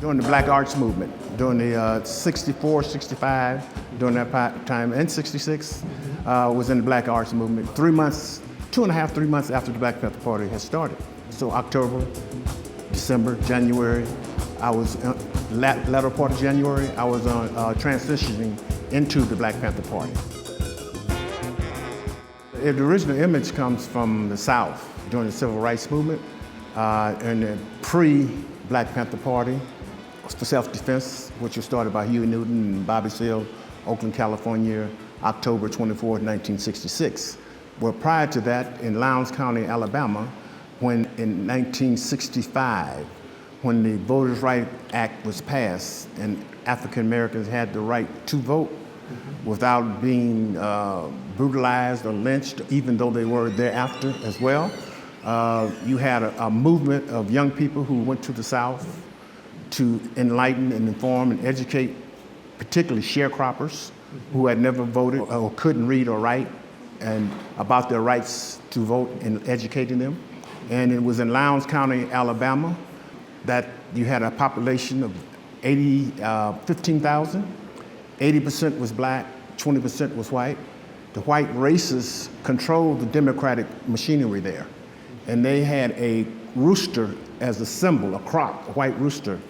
During the Black Arts Movement, during the 64, 65, during that time, and 66, was in the Black Arts Movement. 3 months, 2.5, 3 months after the Black Panther Party had started. So October, December, January, I was, latter part of January, I was transitioning into the Black Panther Party. The original image comes from the South during the Civil Rights Movement and the pre-Black Panther Party for self-defense, which was started by Huey Newton and Bobby Seale, Oakland, California, October 24, 1966. Well, prior to that, in Lowndes County, Alabama, when in 1965, when the Voters' Rights Act was passed and African Americans had the right to vote without being brutalized or lynched, even though they were thereafter as well. You had a movement of young people who went to the South to enlighten and inform and educate, particularly sharecroppers who had never voted or couldn't read or write, and about their rights to vote and educating them. And it was in Lowndes County, Alabama, that you had a population of 15,000. 80% was black, 20% was white. The white races controlled the democratic machinery there. And they had a rooster as a symbol, a croc, a white rooster,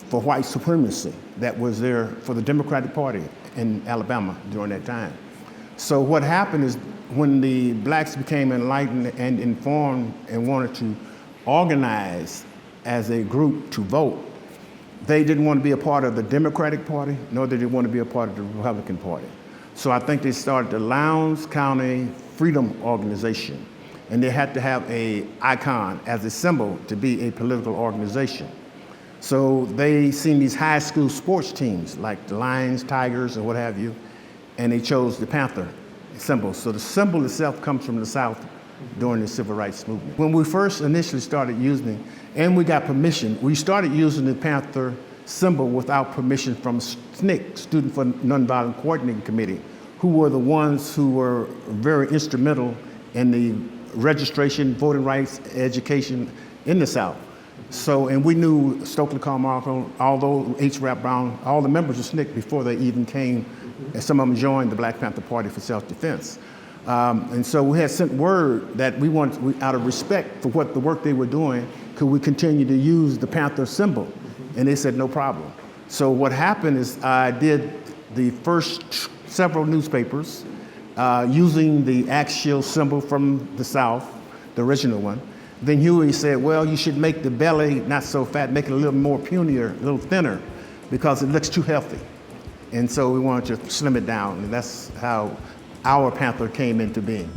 for white supremacy that was there for the Democratic Party in Alabama during that time. So what happened is when the blacks became enlightened and informed and wanted to organize as a group to vote, they didn't want to be a part of the Democratic Party, nor did they want to be a part of the Republican Party. So I think they started the Lowndes County Freedom Organization, and they had to have an icon as a symbol to be a political organization. So they seen these high school sports teams like the Lions, Tigers, and what have you, and they chose the Panther symbol. So the symbol itself comes from the South during the Civil Rights Movement. When we first initially started using it, and we got permission, we started using the Panther symbol without permission from SNCC, Student for Nonviolent Coordinating Committee, who were the ones who were very instrumental in the registration, voting rights, education in the South. So, and we knew Stokely Carmichael, although H. Rap Brown, all the members of SNCC before they even came, and some of them joined the Black Panther Party for self-defense. And so we had sent word that we wanted, out of respect for what the work they were doing, could we continue to use the Panther symbol? And they said, no problem. So what happened is I did the first several newspapers using the axe shield symbol from the South, the original one. Then Huey said, well, you should make the belly not so fat, make it a little more punier, a little thinner, because it looks too healthy. And so we wanted to slim it down, and that's how our Panther came into being.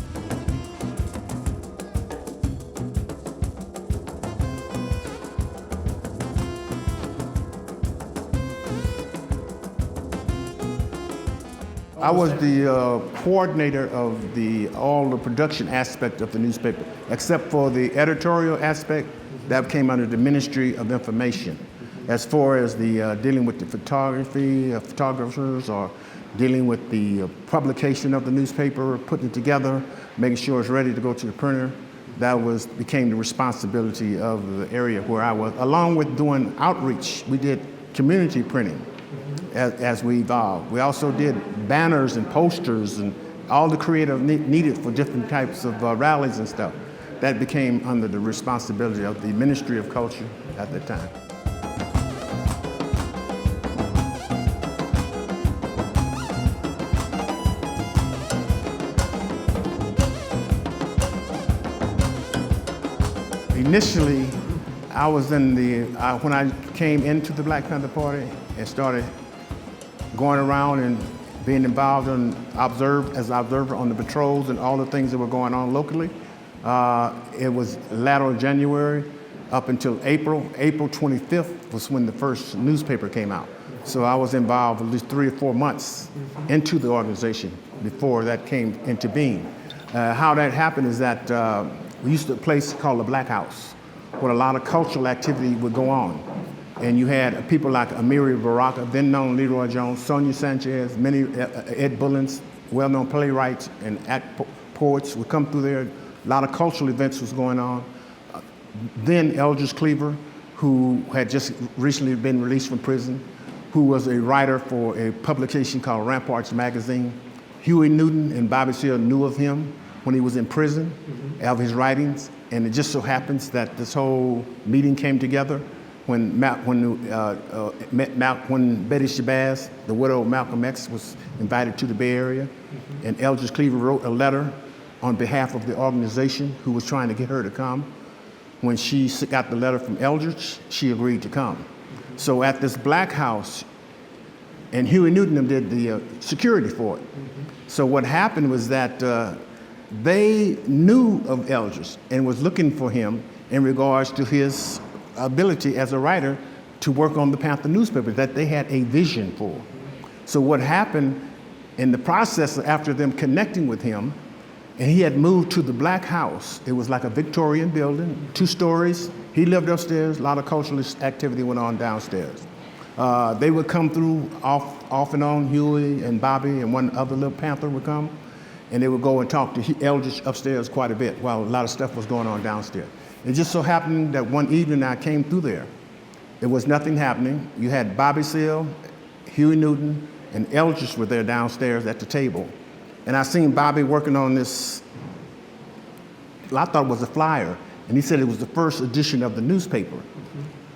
I was the coordinator of all the production aspect of the newspaper, except for the editorial aspect that came under the Ministry of Information. As far as the dealing with the photography, photographers, or dealing with the publication of the newspaper, putting it together, making sure it's ready to go to the printer, that became the responsibility of the area where I was. Along with doing outreach, we did community printing. As we evolved. We also did banners and posters and all the creative needed for different types of rallies and stuff. That became under the responsibility of the Ministry of Culture at the time. Initially, I was in when I came into the Black Panther Party and started going around and being involved and as an observer on the patrols and all the things that were going on locally. It was latter January up until April. April 25th was when the first newspaper came out. So I was involved at least 3 or 4 months into the organization before that came into being. How that happened is that we used to a place called the Black House, where a lot of cultural activity would go on. And you had people like Emory Douglas, then known Leroy Jones, Sonia Sanchez, many Ed Bullins, well-known playwrights and poets would come through there. A lot of cultural events was going on. Then Eldridge Cleaver, who had just recently been released from prison, who was a writer for a publication called Ramparts magazine. Huey Newton and Bobby Seale knew of him when he was in prison, of his writings, and it just so happens that this whole meeting came together when Betty Shabazz, the widow of Malcolm X, was invited to the Bay Area, and Eldridge Cleaver wrote a letter on behalf of the organization who was trying to get her to come. When she got the letter from Eldridge, she agreed to come. So at this Black House, and Huey Newton did the security for it. So what happened was that they knew of Eldridge and was looking for him in regards to his ability as a writer to work on the Panther newspaper that they had a vision for. So what happened in the process after them connecting with him, and he had moved to the Black House. It was like a Victorian building, 2 stories. He lived upstairs, a lot of cultural activity went on downstairs. They would come through off and on, Huey and Bobby and one other little Panther would come, and they would go and talk to Eldridge upstairs quite a bit while a lot of stuff was going on downstairs. It just so happened that one evening I came through there. There was nothing happening. You had Bobby Seale, Huey Newton, and Eldridge were there downstairs at the table. And I seen Bobby working on this, I thought it was a flyer, and he said it was the first edition of the newspaper.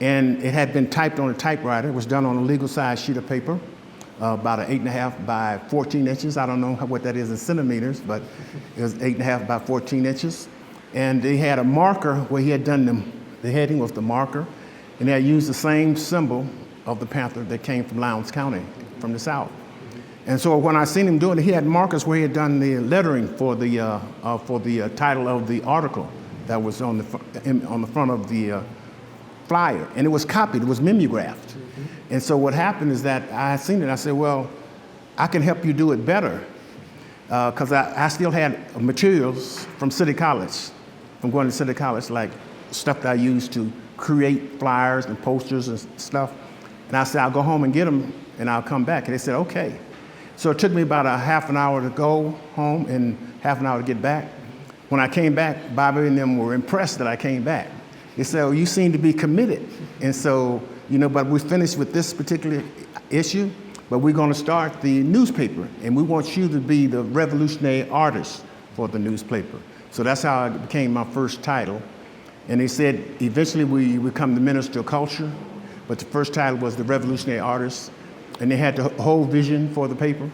And it had been typed on a typewriter. It was done on a legal size sheet of paper, about an 8.5 by 14 inches. I don't know what that is in centimeters, but it was 8.5 by 14 inches. And they had a marker where he had done the heading was the marker, and they had used the same symbol of the Panther that came from Lowndes County, from the South. And so when I seen him doing it, he had markers where he had done the lettering for the title of the article that was on the front of the flyer, and it was copied, it was mimeographed. And so what happened is that I had seen it, I said, well, I can help you do it better, because I still had materials from City College, from going to City College, like stuff that I used to create flyers and posters and stuff. And I said, I'll go home and get them, and I'll come back. And they said, okay. So it took me about a half an hour to go home and half an hour to get back. When I came back, Bobby and them were impressed that I came back. They said, oh, you seem to be committed. And so, but we finished with this particular issue, but we're going to start the newspaper, and we want you to be the revolutionary artist for the newspaper. So that's how it became my first title. And they said, eventually we become the Minister of Culture, but the first title was the Revolutionary Artist. And they had the whole vision for the paper.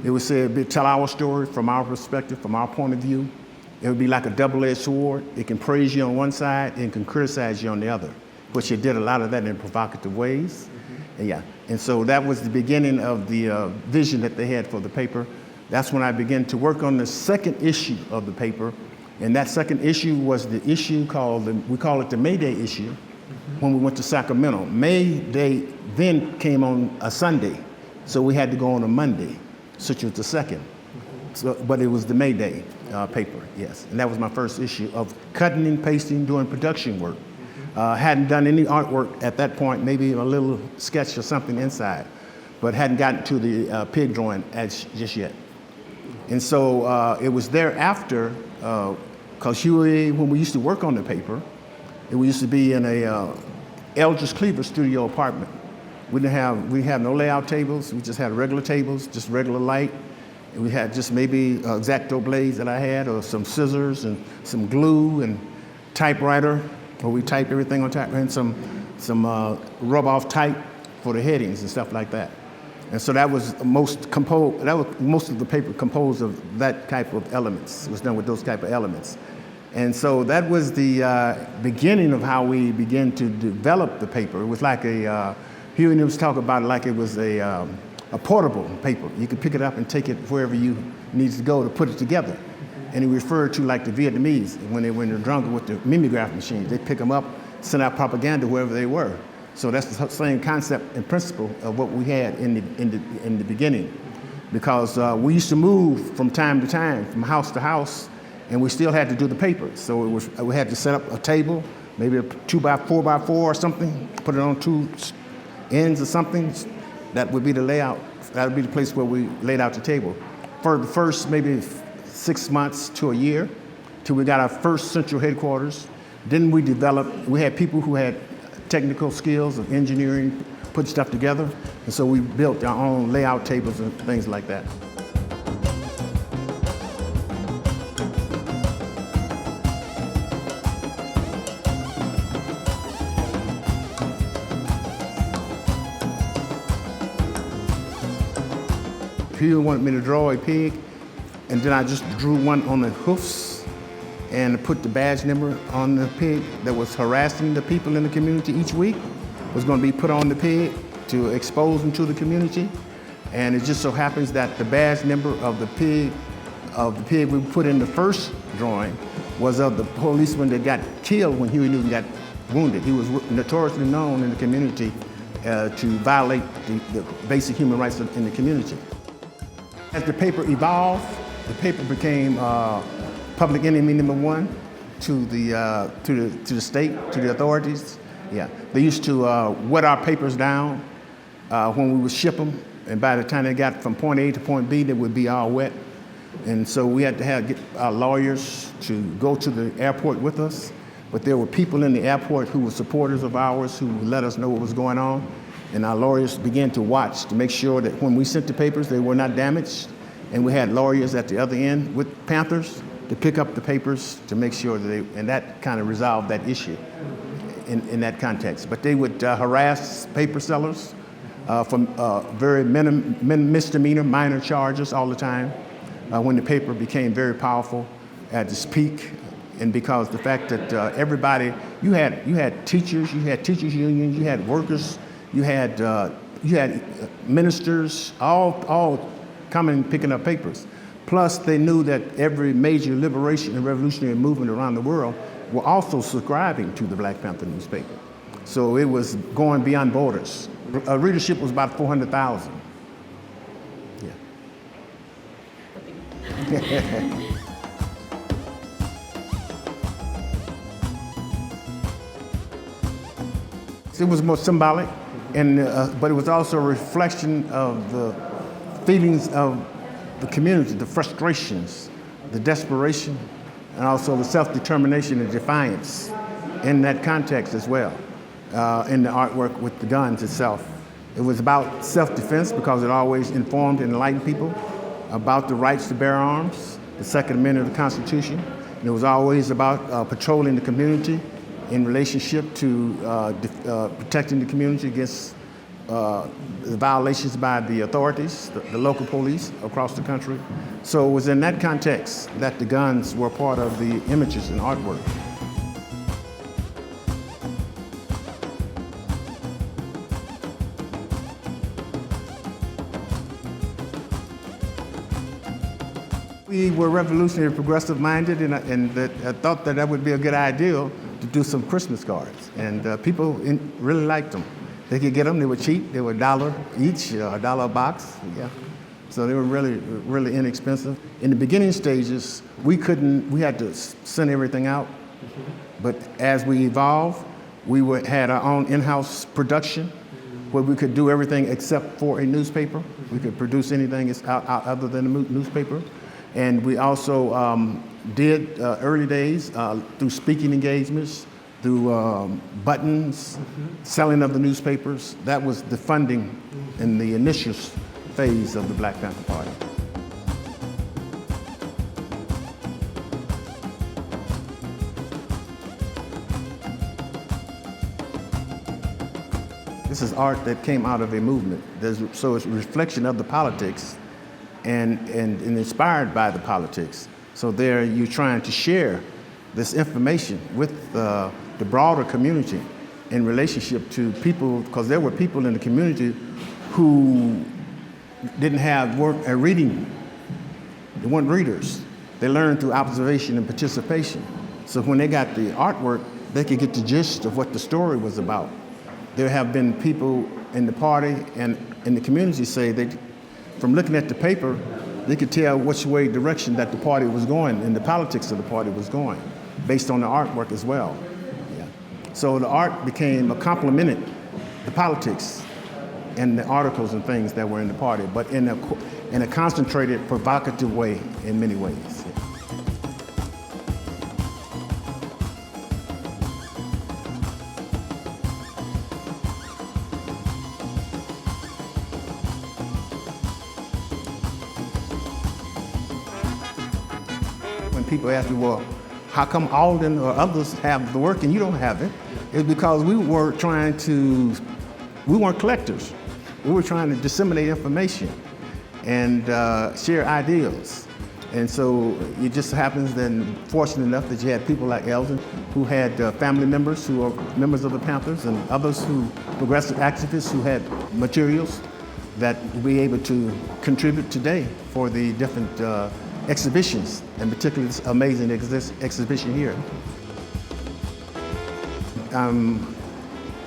It would say, tell our story from our perspective, from our point of view. It would be like a double-edged sword. It can praise you on one side and can criticize you on the other. But she did a lot of that in provocative ways. And so that was the beginning of the vision that they had for the paper. That's when I began to work on the second issue of the paper. And that second issue was the issue we call it the May Day issue, when we went to Sacramento. May Day then came on a Sunday, so we had to go on a Monday, which was the second. So, but it was the May Day paper, yes. And that was my first issue of cutting and pasting, doing production work. Hadn't done any artwork at that point, maybe a little sketch or something inside, but hadn't gotten to the pig drawing just yet. And so it was thereafter, because Huey, when we used to work on the paper, we used to be in a Eldridge Cleaver studio apartment. We didn't have no layout tables. We just had regular tables, just regular light. And we had just maybe X-Acto blades that I had, or some scissors and some glue and typewriter, where we typed everything on type, and some rub-off type for the headings and stuff like that. And so that was most of the paper composed of that type of elements. It was done with those type of elements. And so that was the beginning of how we began to develop the paper. It was like Huey was talking about it like it was a portable paper. You could pick it up and take it wherever you need to go to put it together. And he referred to like the Vietnamese, when they were in the jungle with the mimeograph machines. They pick them up, send out propaganda wherever they were. So that's the same concept and principle of what we had in the beginning. Because we used to move from time to time, from house to house, and we still had to do the papers. So we had to set up a table, maybe a 2x4x4 or something, put it on 2 ends or something. That would be the layout. That would be the place where we laid out the table. For the first maybe 6 months to a year, till we got our first central headquarters. Then we had people who had technical skills of engineering, put stuff together. And so we built our own layout tables and things like that. He wanted me to draw a pig, and then I just drew one on the hoofs and put the badge number on the pig that was harassing the people in the community each week. Was going to be put on the pig to expose them to the community. And it just so happens that the badge number of the pig we put in the first drawing was of the policeman that got killed when Huey Newton got wounded. He was notoriously known in the community to violate the basic human rights in the community. As the paper evolved, the paper became public enemy number one to the state, to the authorities. Yeah, they used to wet our papers down when we would ship them, and by the time they got from point A to point B, they would be all wet. And so we had to get our lawyers to go to the airport with us, but there were people in the airport who were supporters of ours who would let us know what was going on. And our lawyers began to watch to make sure that when we sent the papers, they were not damaged. And we had lawyers at the other end with Panthers to pick up the papers to make sure that and that kind of resolved that issue in that context. But they would harass paper sellers from very misdemeanor, minor charges all the time. When the paper became very powerful at its peak, and because the fact that everybody, you had teachers, you had teachers unions, you had workers, you had ministers, all coming picking up papers. Plus, they knew that every major liberation and revolutionary movement around the world were also subscribing to the Black Panther newspaper. So it was going beyond borders. Readership was about 400,000. Yeah. It was more symbolic, but it was also a reflection of the feelings of the community, the frustrations, the desperation, and also the self-determination and defiance in that context as well, in the artwork with the guns itself. It was about self-defense because it always informed and enlightened people about the rights to bear arms, the Second Amendment of the Constitution. And it was always about patrolling the community in relationship to protecting the community against the violations by the authorities, the local police across the country. So it was in that context that the guns were part of the images and artwork. We were revolutionary, progressive-minded, and I thought that would be a good idea to do some Christmas cards. And people really liked them. They could get them, they were cheap, they were $1 each, $1 a box, yeah. So they were really, really inexpensive. In the beginning stages, we had to send everything out. But as we evolved, we had our own in-house production where we could do everything except for a newspaper. We could produce anything other than a newspaper. And we also did early days through speaking engagements, through buttons, selling of the newspapers. That was the funding in the initial phase of the Black Panther Party. This is art that came out of a movement. So it's a reflection of the politics and inspired by the politics. So there you're trying to share this information with the broader community in relationship to people, because there were people in the community who didn't have reading. They weren't readers. They learned through observation and participation. So when they got the artwork, they could get the gist of what the story was about. There have been people in the party and in the community say that from looking at the paper, they could tell which way direction that the party was going and the politics of the party was going, based on the artwork as well. Yeah. So the art became complemented the politics and the articles and things that were in the party, but in a concentrated, provocative way in many ways. Yeah. people ask me, well, how come Alden or others have the work and you don't have it? It's because we weren't collectors. We were trying to disseminate information and share ideals. And so it just happens then, fortunate enough that you had people like Eldon who had family members who are members of the Panthers and others who, progressive activists who had materials that will be able to contribute today for the different exhibitions, and particularly this amazing exhibition here. I'm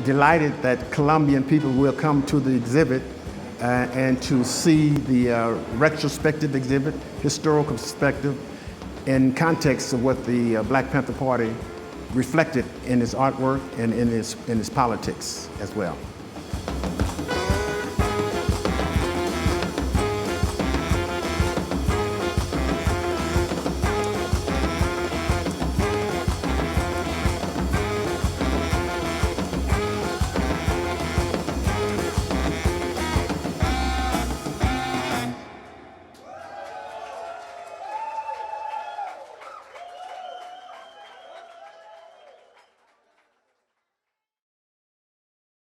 delighted that Colombian people will come to the exhibit and to see the retrospective exhibit, historical perspective, in context of what the Black Panther Party reflected in its artwork and in its politics as well.